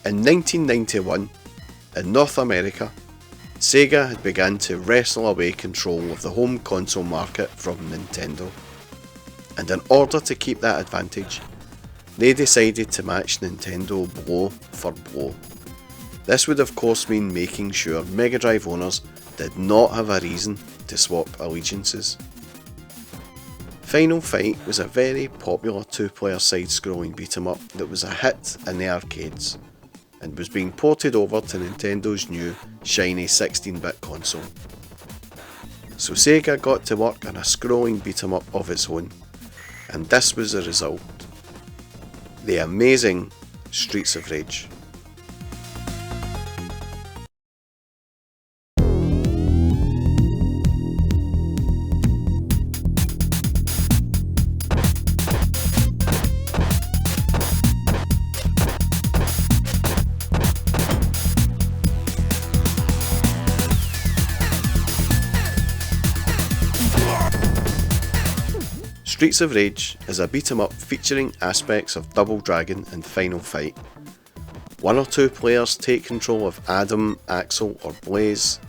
In 1991, in North America, Sega had begun to wrestle away control of the home console market from Nintendo, and in order to keep that advantage, they decided to match Nintendo blow for blow. This would of course mean making sure Mega Drive owners did not have a reason to swap allegiances. Final Fight was a very popular two-player side-scrolling beat-em-up that was a hit in the arcades, and was being ported over to Nintendo's new shiny 16-bit console. So Sega got to work on a scrolling beat-em-up of its own, and this was the result: the amazing Streets of Rage. Streets of Rage is a beat-em-up featuring aspects of Double Dragon and Final Fight. One or two players take control of Adam, Axel or Blaze,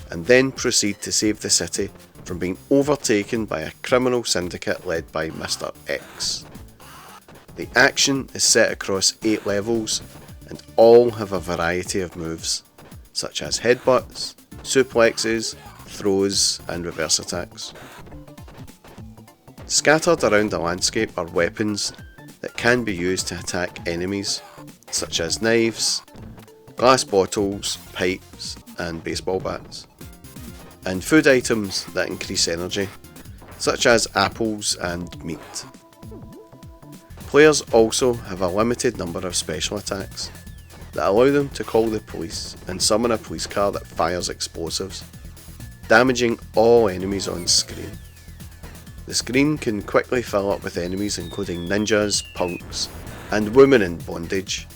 and then proceed to save the city from being overtaken by a criminal syndicate led by Mr. X. The action is set across 8 levels, and all have a variety of moves, such as headbutts, suplexes, throws and reverse attacks. Scattered around the landscape are weapons that can be used to attack enemies, such as knives, glass bottles, pipes and baseball bats, and food items that increase energy, such as apples and meat. Players also have a limited number of special attacks that allow them to call the police and summon a police car that fires explosives, damaging all enemies on screen. The screen can quickly fill up with enemies including ninjas, punks, and women in bondage,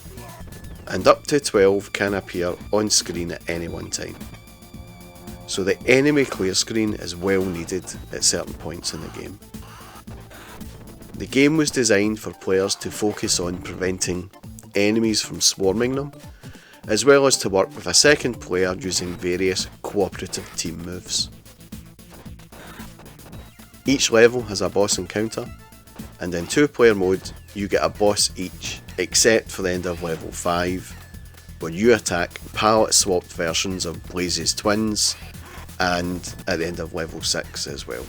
and up to 12 can appear on screen at any one time. So the enemy clear screen is well needed at certain points in the game. The game was designed for players to focus on preventing enemies from swarming them, as well as to work with a second player using various cooperative team moves. Each level has a boss encounter, and in 2-player mode you get a boss each, except for the end of level 5, where you attack palette swapped versions of Blaze's twins, and at the end of level 6 as well.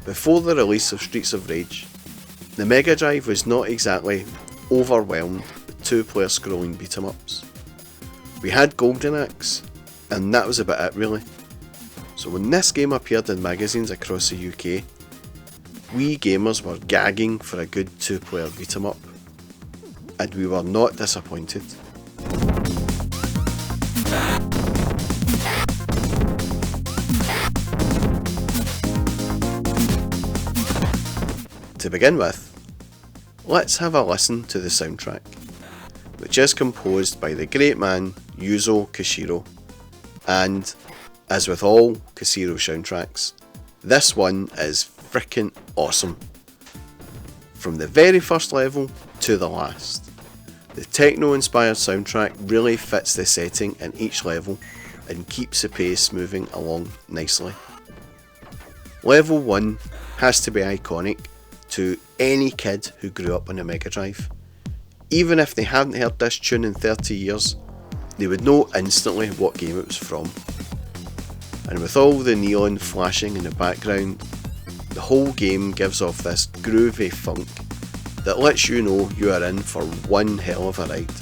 Before the release of Streets of Rage, the Mega Drive was not exactly overwhelmed with 2-player scrolling beat-em-ups. We had Golden Axe, and that was about it really. So when this game appeared in magazines across the UK, we gamers were gagging for a good 2-player beat-em-up, and we were not disappointed. To begin with, let's have a listen to the soundtrack, which is composed by the great man Yuzo Koshiro, and as with all Koshiro soundtracks, this one is frickin' awesome. From the very first level to the last, the techno-inspired soundtrack really fits the setting in each level and keeps the pace moving along nicely. Level 1 has to be iconic to any kid who grew up on a Mega Drive. Even if they hadn't heard this tune in 30 years, they would know instantly what game it was from. And with all the neon flashing in the background, the whole game gives off this groovy funk that lets you know you are in for one hell of a ride.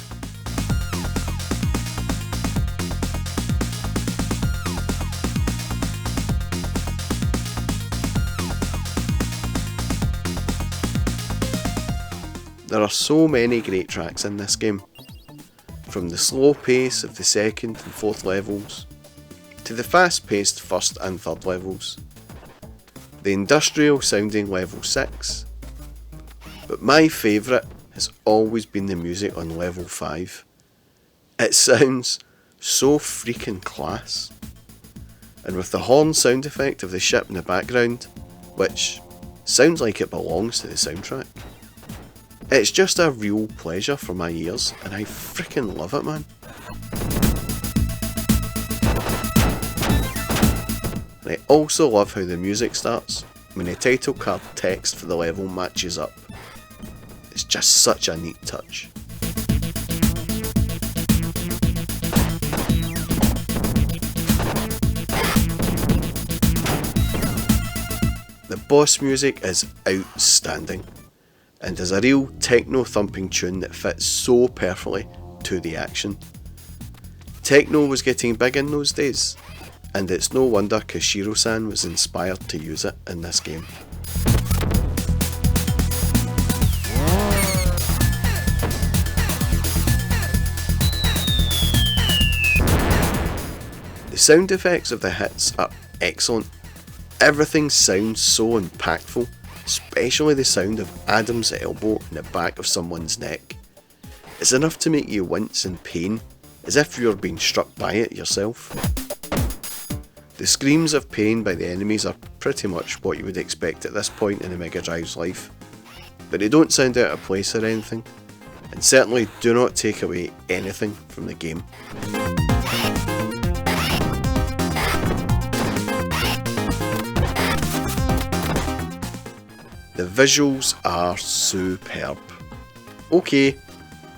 There are so many great tracks in this game, from the slow pace of the second and fourth levels, to the fast paced first and third levels, the industrial sounding level 6, but my favourite has always been the music on level 5. It sounds so freaking class, and with the horn sound effect of the ship in the background, which sounds like it belongs to the soundtrack. It's just a real pleasure for my ears, and I freaking love it, man. And I also love how the music starts when the title card text for the level matches up. It's just such a neat touch. The boss music is outstanding, and is a real techno thumping tune that fits so perfectly to the action. Techno was getting big in those days, and it's no wonder Koshiro-san was inspired to use it in this game. The sound effects of the hits are excellent. Everything sounds so impactful, especially the sound of Adam's elbow in the back of someone's neck. It's enough to make you wince in pain, as if you were being struck by it yourself. The screams of pain by the enemies are pretty much what you would expect at this point in the Mega Drive's life, but they don't sound out of place or anything, and certainly do not take away anything from the game. The visuals are superb. Okay,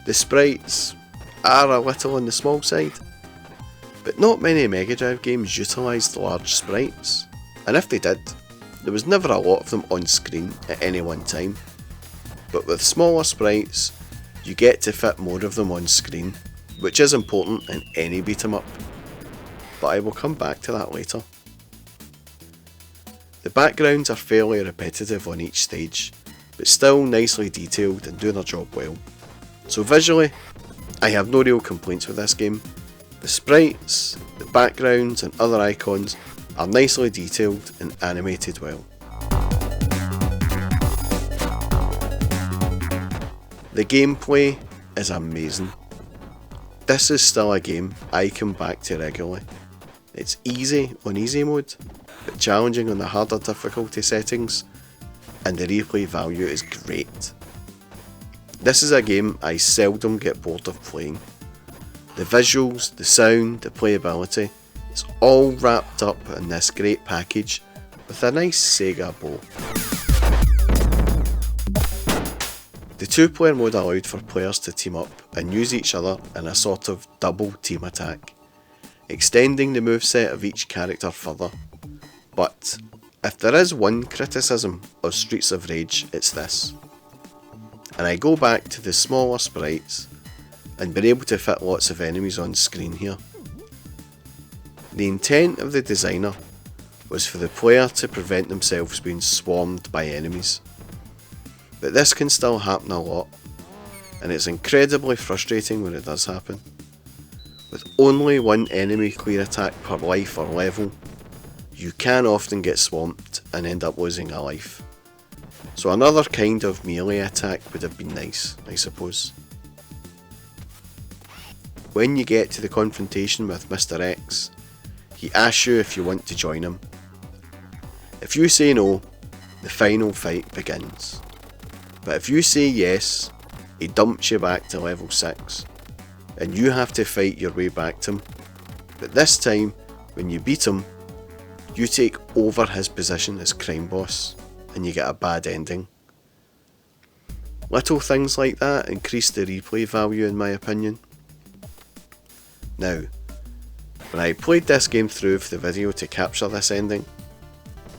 the sprites are a little on the small side, but not many Mega Drive games utilised large sprites, and if they did, there was never a lot of them on screen at any one time. But with smaller sprites, you get to fit more of them on screen, which is important in any beat 'em up, but I will come back to that later. The backgrounds are fairly repetitive on each stage, but still nicely detailed and do their job well. So visually, I have no real complaints with this game. The sprites, the backgrounds and other icons are nicely detailed and animated well. The gameplay is amazing. This is still a game I come back to regularly. It's easy on easy mode, but challenging on the harder difficulty settings, and the replay value is great. This is a game I seldom get bored of playing. The visuals, the sound, the playability, it's all wrapped up in this great package with a nice Sega bow. The 2-player mode allowed for players to team up and use each other in a sort of double team attack, extending the moveset of each character further. But if there is one criticism of Streets of Rage, it's this. And I go back to the smaller sprites and being able to fit lots of enemies on screen here. The intent of the designer was for the player to prevent themselves being swarmed by enemies. But this can still happen a lot, and it's incredibly frustrating when it does happen. With only one enemy clear attack per life or level, you can often get swamped and end up losing a life. So another kind of melee attack would have been nice, I suppose. When you get to the confrontation with Mr. X, he asks you if you want to join him. If you say no, the final fight begins. But if you say yes, he dumps you back to level 6, and you have to fight your way back to him. But this time, when you beat him, you take over his position as crime boss, and you get a bad ending. Little things like that increase the replay value in my opinion. Now, when I played this game through for the video to capture this ending,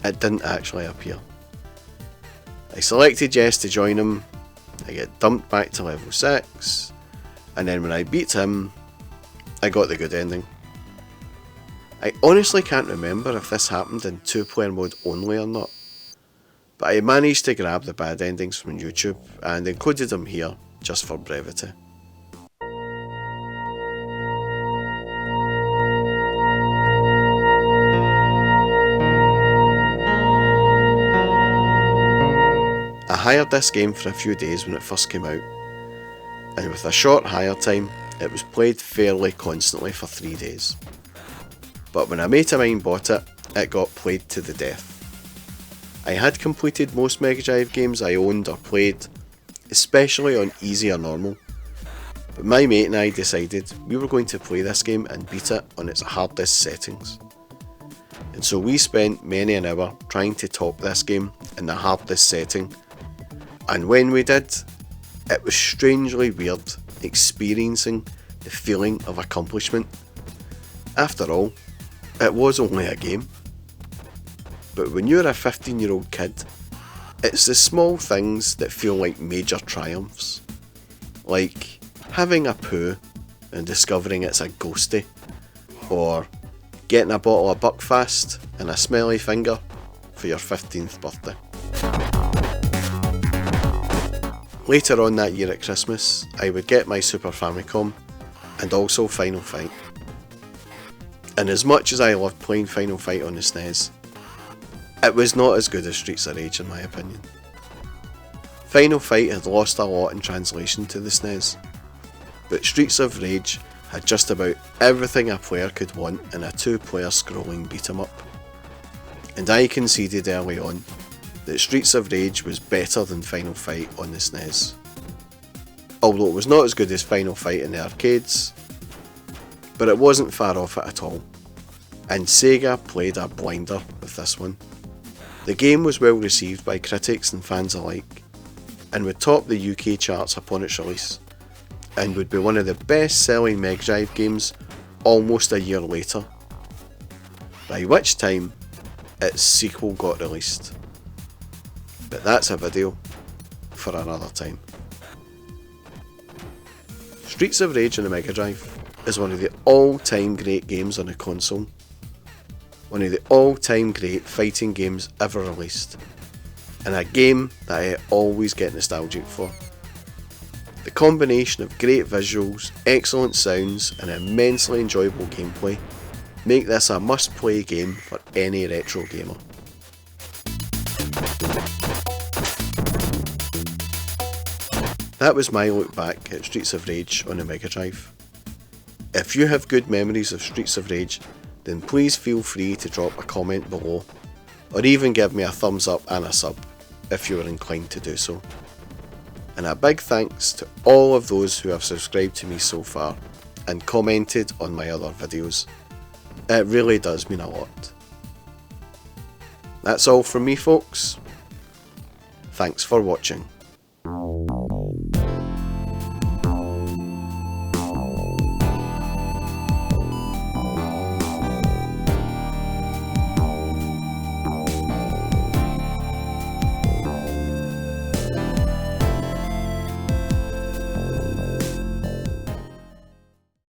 it didn't actually appear. I selected yes to join him, I get dumped back to level 6, and then when I beat him, I got the good ending. I honestly can't remember if this happened in 2-player mode only or not, but I managed to grab the bad endings from YouTube and included them here just for brevity. I hired this game for a few days when it first came out, and with a short hire time, it was played fairly constantly for 3 days. But when a mate of mine bought it, it got played to the death. I had completed most Megadrive games I owned or played, especially on easy or normal, but my mate and I decided we were going to play this game and beat it on its hardest settings. And so we spent many an hour trying to top this game in the hardest setting, and when we did, it was strangely weird experiencing the feeling of accomplishment. After all, it was only a game. But when you're a 15-year-old kid, it's the small things that feel like major triumphs. Like having a poo and discovering it's a ghostie, or getting a bottle of Buckfast and a smelly finger for your 15th birthday. Later on that year at Christmas, I would get my Super Famicom and also Final Fight. And as much as I loved playing Final Fight on the SNES, it was not as good as Streets of Rage in my opinion. Final Fight had lost a lot in translation to the SNES, but Streets of Rage had just about everything a player could want in a two-player scrolling beat-em-up. And I conceded early on that Streets of Rage was better than Final Fight on the SNES. Although it was not as good as Final Fight in the arcades, but it wasn't far off it at all, and Sega played a blinder with this one. The game was well received by critics and fans alike, and would top the UK charts upon its release, and would be one of the best selling Megadrive games almost a year later, by which time its sequel got released. But that's a video for another time. Streets of Rage on the Megadrive is one of the all-time great games on a console. One of the all-time great fighting games ever released, and a game that I always get nostalgic for. The combination of great visuals, excellent sounds and immensely enjoyable gameplay make this a must-play game for any retro gamer. That was my look back at Streets of Rage on the Megadrive. If you have good memories of Streets of Rage, then please feel free to drop a comment below, or even give me a thumbs up and a sub if you are inclined to do so. And a big thanks to all of those who have subscribed to me so far and commented on my other videos. It really does mean a lot. That's all from me folks. Thanks for watching.